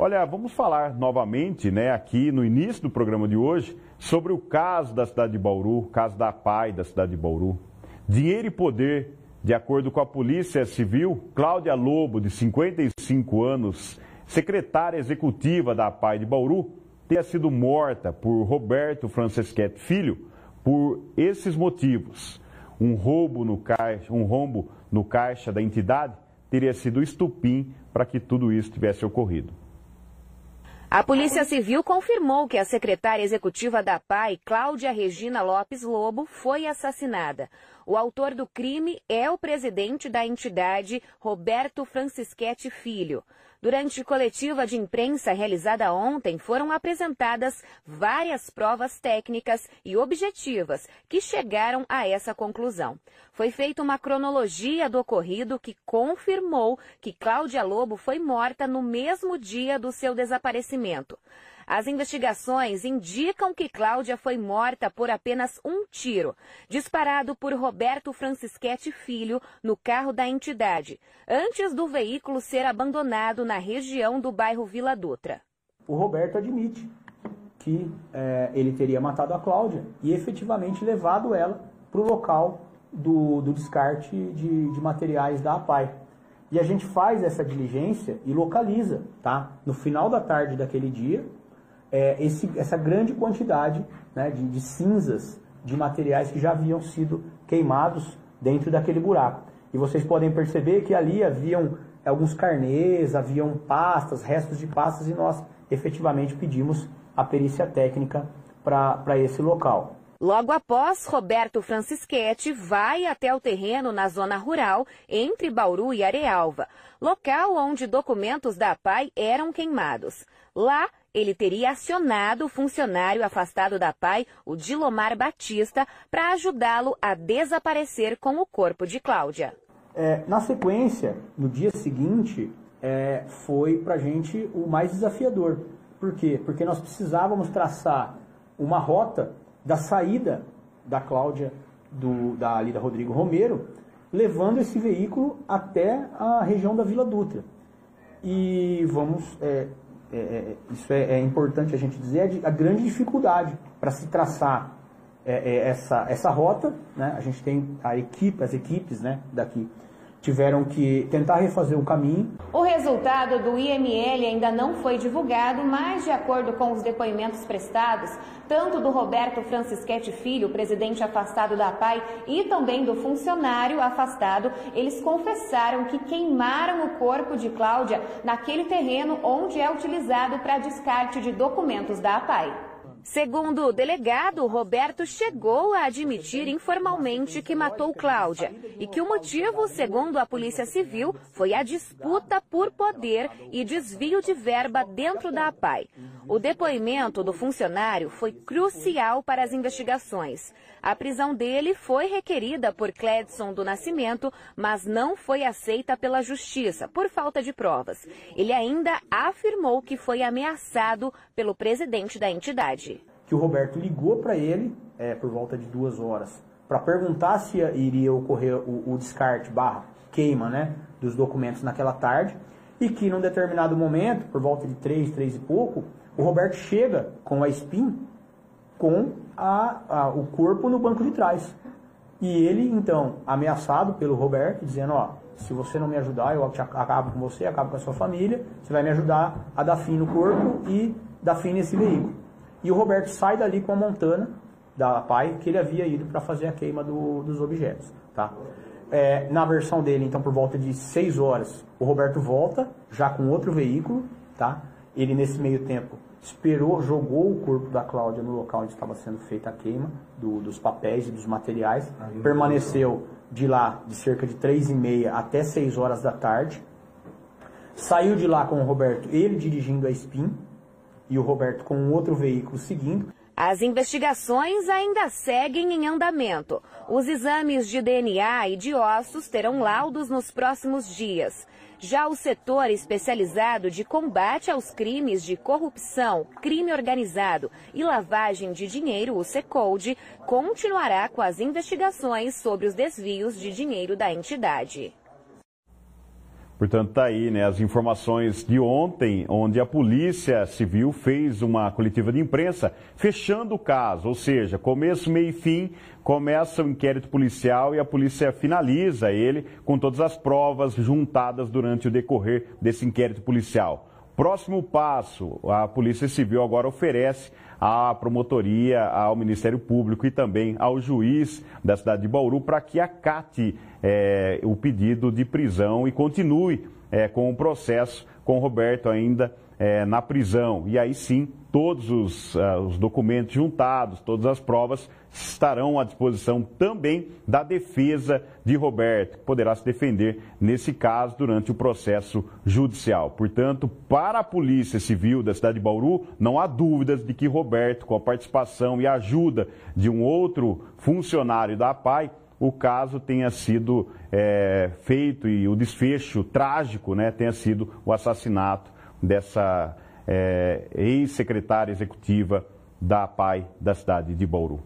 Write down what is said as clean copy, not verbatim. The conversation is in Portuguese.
Olha, vamos falar novamente, aqui no início do programa de hoje, sobre o caso da cidade de Bauru, o caso da APAI da cidade de Bauru. Dinheiro e poder, de acordo com a Polícia Civil, Cláudia Lobo, de 55 anos, secretária executiva da APAI de Bauru, teria sido morta por Roberto Franceschetti Filho por esses motivos. Um rombo no caixa da entidade teria sido o estupim para que tudo isso tivesse ocorrido. A Polícia Civil confirmou que a secretária executiva da APAI, Cláudia Regina Lopes Lobo, foi assassinada. O autor do crime é o presidente da entidade, Roberto Franceschetti Filho. Durante coletiva de imprensa realizada ontem, foram apresentadas várias provas técnicas e objetivas que chegaram a essa conclusão. Foi feita uma cronologia do ocorrido que confirmou que Cláudia Lobo foi morta no mesmo dia do seu desaparecimento. As investigações indicam que Cláudia foi morta por apenas um tiro, disparado por Roberto Franceschetti Filho no carro da entidade, antes do veículo ser abandonado na região do bairro Vila Dutra. O Roberto admite que ele teria matado a Cláudia e efetivamente levado ela para o local do descarte de materiais da APAI. E a gente faz essa diligência e localiza, tá? No final da tarde daquele dia, essa grande quantidade, né, de cinzas, de materiais que já haviam sido queimados dentro daquele buraco. E vocês podem perceber que ali haviam alguns carnês, haviam pastas, restos de pastas, e nós efetivamente pedimos a perícia técnica para esse local. Logo após, Roberto Franceschetti vai até o terreno na zona rural, entre Bauru e Arealva, local onde documentos da APAI eram queimados. Lá, ele teria acionado o funcionário afastado da APAI, o Dilomar Batista, para ajudá-lo a desaparecer com o corpo de Cláudia. Na sequência, no dia seguinte, foi para a gente o mais desafiador. Por quê? Porque nós precisávamos traçar uma rota da saída da Cláudia, da Alida Rodrigo Romero, levando esse veículo até a região da Vila Dutra. E isso é importante a gente dizer, a grande dificuldade para se traçar essa rota, né? A gente tem as equipes, né, daqui tiveram que tentar refazer o caminho. O resultado do IML ainda não foi divulgado, mas de acordo com os depoimentos prestados, tanto do Roberto Franceschetti Filho, presidente afastado da APAI, e também do funcionário afastado, eles confessaram que queimaram o corpo de Cláudia naquele terreno onde é utilizado para descarte de documentos da APAI. Segundo o delegado, Roberto chegou a admitir informalmente que matou Cláudia e que o motivo, segundo a Polícia Civil, foi a disputa por poder e desvio de verba dentro da APAI. O depoimento do funcionário foi crucial para as investigações. A prisão dele foi requerida por Cledson do Nascimento, mas não foi aceita pela Justiça, por falta de provas. Ele ainda afirmou que foi ameaçado pelo presidente da entidade. Que o Roberto ligou para ele, por volta de 2 horas, para perguntar se iria ocorrer o descarte /queima, né, dos documentos naquela tarde, e que num determinado momento, por volta de 3 e pouco, o Roberto chega com a SPIN com o corpo no banco de trás. E ele, então, ameaçado pelo Roberto, dizendo, se você não me ajudar, eu acabo com você, acabo com a sua família, você vai me ajudar a dar fim no corpo e dar fim nesse veículo. E o Roberto sai dali com a montana da APAI, que ele havia ido para fazer a queima dos objetos. Tá? Na versão dele, então, por volta de 6 horas, o Roberto volta, já com outro veículo. Tá? Ele, nesse meio tempo, jogou o corpo da Cláudia no local onde estava sendo feita a queima dos papéis e dos materiais. Permaneceu de lá de cerca de 3h30 até 6 horas da tarde. Saiu de lá com o Roberto, ele dirigindo a SPIN, e o Roberto com um outro veículo seguindo. As investigações ainda seguem em andamento. Os exames de DNA e de ossos terão laudos nos próximos dias. Já o setor especializado de combate aos crimes de corrupção, crime organizado e lavagem de dinheiro, o SECOLD, continuará com as investigações sobre os desvios de dinheiro da entidade. Portanto, está aí, né, as informações de ontem, onde a Polícia Civil fez uma coletiva de imprensa fechando o caso, ou seja, começo, meio e fim, começa o inquérito policial e a polícia finaliza ele com todas as provas juntadas durante o decorrer desse inquérito policial. Próximo passo, a Polícia Civil agora oferece à promotoria, ao Ministério Público e também ao juiz da cidade de Bauru para que acate o pedido de prisão e continue com o processo com o Roberto ainda na prisão. E aí sim, todos os documentos juntados, todas as provas estarão à disposição também da defesa de Roberto, que poderá se defender nesse caso durante o processo judicial. Portanto, para a Polícia Civil da cidade de Bauru, não há dúvidas de que Roberto, com a participação e ajuda de um outro funcionário da APAI, o caso tenha sido feito e o desfecho trágico, né, tenha sido o assassinato dessa ex-secretária executiva da APAI da cidade de Bauru.